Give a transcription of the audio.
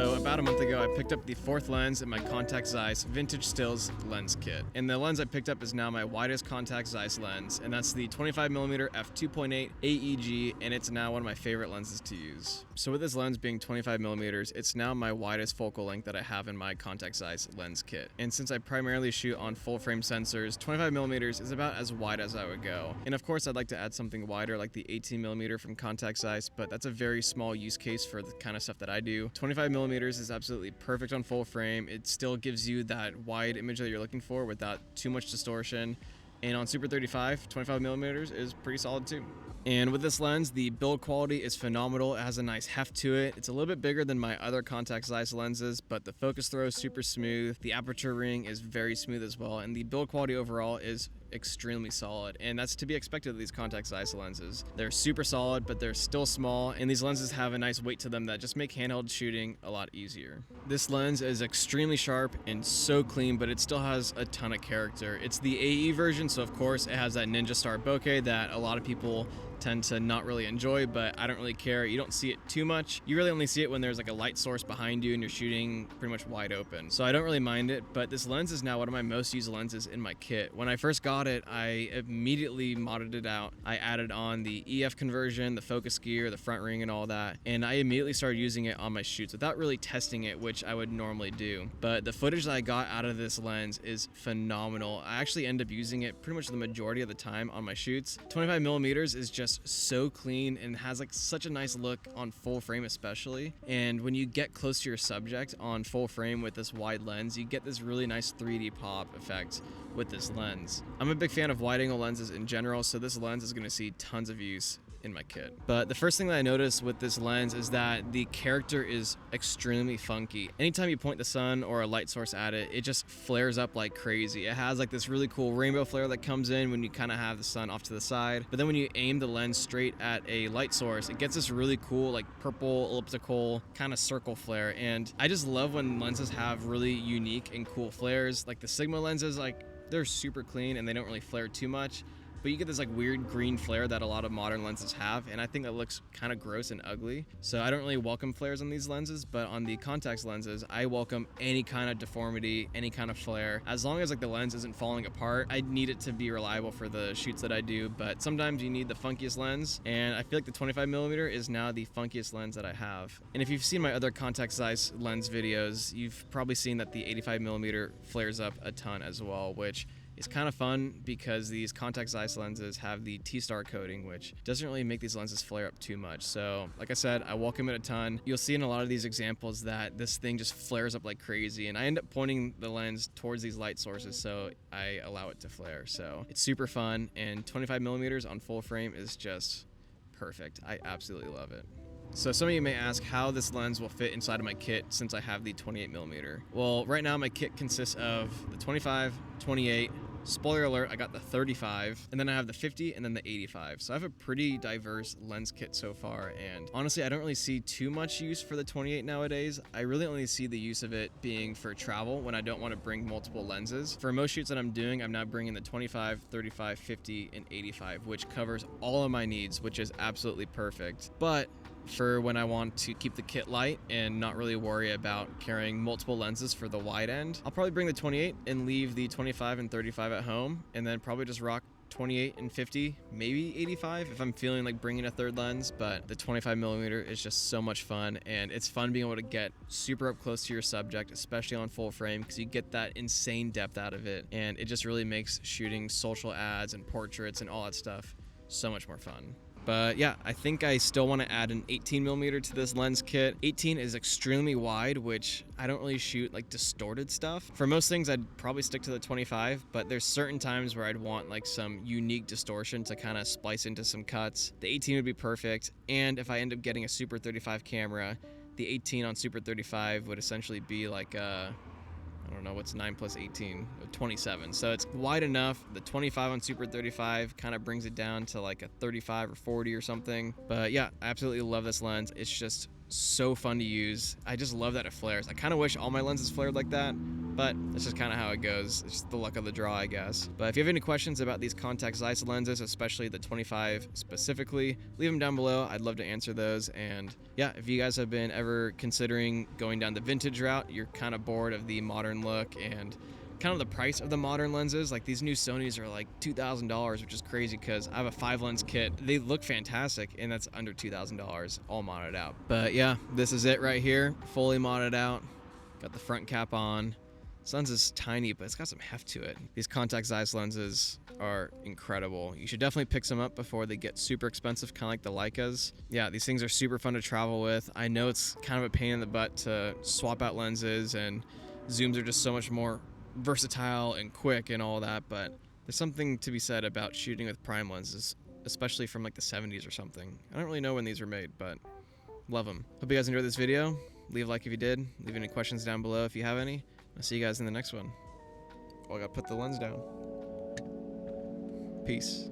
So about a month ago, I picked up the fourth lens in my Contax Zeiss Vintage Stills lens kit. And the lens I picked up is now my widest Contax Zeiss lens, and that's the 25mm f2.8 AEG, and it's now one of my favorite lenses to use. So with this lens being 25mm, it's now my widest focal length that I have in my Contax Zeiss lens kit. And since I primarily shoot on full frame sensors, 25mm is about as wide as I would go. And of course, I'd like to add something wider like the 18mm from Contax Zeiss, but that's a very small use case for the kind of stuff that I do. 25mm is absolutely perfect on full frame. It still gives you that wide image that you're looking for without too much distortion. And on Super 35, 25mm is pretty solid too. And with this lens, the build quality is phenomenal. It has a nice heft to it. It's a little bit bigger than my other Contax Zeiss lenses, but the focus throw is super smooth. The aperture ring is very smooth as well. And the build quality overall is extremely solid. And that's to be expected of these Contax Zeiss lenses. They're super solid, but they're still small. And these lenses have a nice weight to them that just make handheld shooting a lot easier. This lens is extremely sharp and so clean, but it still has a ton of character. It's the AE version, so of course it has that Ninja Star bokeh that a lot of people tend to not really enjoy, but I don't really care. You don't see it too much. You really only see it when there's like a light source behind you and you're shooting pretty much wide open. So I don't really mind it, but this lens is now one of my most used lenses in my kit. When I first got it, I immediately modded it out. I added on the EF conversion, the focus gear, the front ring and all that, and I immediately started using it on my shoots without really testing it, which I would normally do. But the footage that I got out of this lens is phenomenal. I actually end up using it pretty much the majority of the time on my shoots. 25mm is just so clean and has like such a nice look on full frame especially. And when you get close to your subject on full frame with this wide lens, you get this really nice 3D pop effect with this lens. I'm a big fan of wide angle lenses in general, so this lens is going to see tons of use in my kit. But the first thing that I noticed with this lens is that the character is extremely funky. Anytime you point the sun or a light source at it, it just flares up like crazy. It has like this really cool rainbow flare that comes in when you kind of have the sun off to the side. But then when you aim the lens straight at a light source, it gets this really cool like purple elliptical kind of circle flare. And I just love when lenses have really unique and cool flares. Like the Sigma lenses, like they're super clean and they don't really flare too much. But you get this like weird green flare that a lot of modern lenses have, and I think that looks kind of gross and ugly. So I don't really welcome flares on these lenses, but on the Contax lenses, I welcome any kind of deformity, any kind of flare. As long as like the lens isn't falling apart, I need it to be reliable for the shoots that I do, but sometimes you need the funkiest lens, and I feel like the 25mm is now the funkiest lens that I have. And if you've seen my other Contax Zeiss lens videos, you've probably seen that the 85mm flares up a ton as well, which it's kind of fun because these Contax Zeiss lenses have the T-Star coating, which doesn't really make these lenses flare up too much. So like I said, I welcome it a ton. You'll see in a lot of these examples that this thing just flares up like crazy, and I end up pointing the lens towards these light sources, so I allow it to flare. So it's super fun, and 25mm on full frame is just perfect. I absolutely love it. So some of you may ask how this lens will fit inside of my kit since I have the 28mm. Well, right now my kit consists of the 25, 28, spoiler alert, I got the 35, and then I have the 50 and then the 85. So I have a pretty diverse lens kit so far, and honestly, I don't really see too much use for the 28 nowadays. I really only see the use of it being for travel when I don't want to bring multiple lenses. For most shoots that I'm doing, I'm now bringing the 25, 35, 50, and 85, which covers all of my needs, which is absolutely perfect. But for when I want to keep the kit light and not really worry about carrying multiple lenses for the wide end, I'll probably bring the 28 and leave the 25 and 35 at home, and then probably just rock 28 and 50, maybe 85 if I'm feeling like bringing a third lens. But the 25mm is just so much fun, and it's fun being able to get super up close to your subject, especially on full frame, because you get that insane depth out of it, and it just really makes shooting social ads and portraits and all that stuff so much more fun. But yeah, I think I still want to add an 18mm to this lens kit. 18 is extremely wide, which I don't really shoot like distorted stuff. For most things, I'd probably stick to the 25, but there's certain times where I'd want like some unique distortion to kind of splice into some cuts. The 18 would be perfect. And if I end up getting a Super 35 camera, the 18 on Super 35 would essentially be like I don't know, what's 9 plus 18? 27. So it's wide enough. The 25 on Super 35 kind of brings it down to like a 35 or 40 or something. But yeah, I absolutely love this lens. It's just so fun to use. I just love that it flares. I kind of wish all my lenses flared like that, but that's just kind of how it goes. It's just the luck of the draw, I guess. But if you have any questions about these Contax Zeiss lenses, especially the 25 specifically, leave them down below. I'd love to answer those. And yeah, if you guys have been ever considering going down the vintage route, you're kind of bored of the modern look and kind of the price of the modern lenses, like these new Sonys are like $2,000, which is crazy because I have a 5-lens kit. They look fantastic, and that's under $2,000 all modded out. But yeah, this is it right here, fully modded out. Got the front cap on. This lens is tiny, but it's got some heft to it. These Contax Zeiss lenses are incredible. You should definitely pick some up before they get super expensive, kind of like the Leicas. Yeah, these things are super fun to travel with. I know it's kind of a pain in the butt to swap out lenses, and zooms are just so much more versatile and quick and all that, but there's something to be said about shooting with prime lenses, especially from like the 70s or something. I don't really know when these were made, but love them. Hope you guys enjoyed this video. Leave a like if you did. Leave any questions down below if you have any. I'll see you guys in the next one. Oh, I gotta put the lens down. Peace.